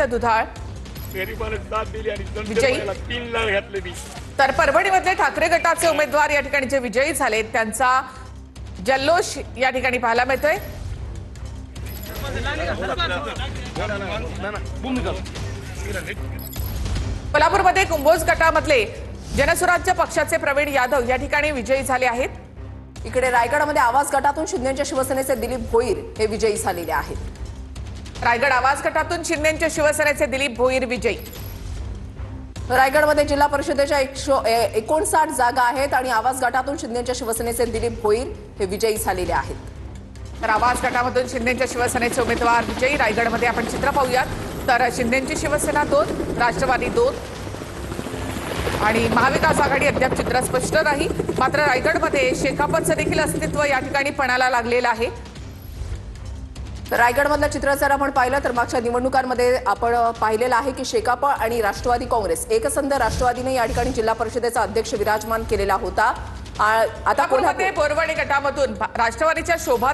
दुधाळ गरिबांना साथ दिली आणि विजयी. 3 लाख घातले मी. तर परभणीमधले ठाकरे गटाचे उमेदवार या ठिकाणी जे विजयी झाले त्यांचा जल्लोष या ठिकाणी पाहायला मिळतोय। कोल्हापूरमध्ये कुंभोज गटामधले जनसुराज्य पक्षाचे प्रवीण यादव या ठिकाणी विजयी झाले आहेत। इकडे रायगडमध्ये आवाज गटातून शिंदेच्या शिवसेनेचे दिलीप भोईर हे विजयी झालेले आहेत। रायगड आवाज गटातून शिंदेच्या शिवसेनेचे दिलीप भोईर विजयी। रायगडमध्ये जिल्हा परिषदेच्या 159 जागा आहेत आणि आवाज गटातून शिंदेच्या शिवसेनेचे दिलीप भोईर हे विजयी झालेले आहेत। तर आवाज गटामधून शिंदेच्या शिवसेनेचे उमेदवार विजयी। रायगडमध्ये आपण चित्र पाहूयात। तर शिंदेची शिवसेना 2, राष्ट्रवादी 2 आणि महाविकास आघाडी अद्याप चित्र स्पष्ट नाही। मात्र रायगडमध्ये शेकापचं देखील अस्तित्व या ठिकाणी पणाला लागलेलं आहे। रायगडमधलं चित्र जर आपण पाहिलं तर मागच्या निवडणुकांमध्ये आपण पाहिलेलं आहे की शेकाप आणि राष्ट्रवादी काँग्रेस एकसंध राष्ट्रवादीने या ठिकाणी जिल्हा परिषदेचा अध्यक्ष विराजमान केलेला होता। आता कोल्हापूरमध्ये बोरवणे गटामधून राष्ट्रवादीच्या शोभा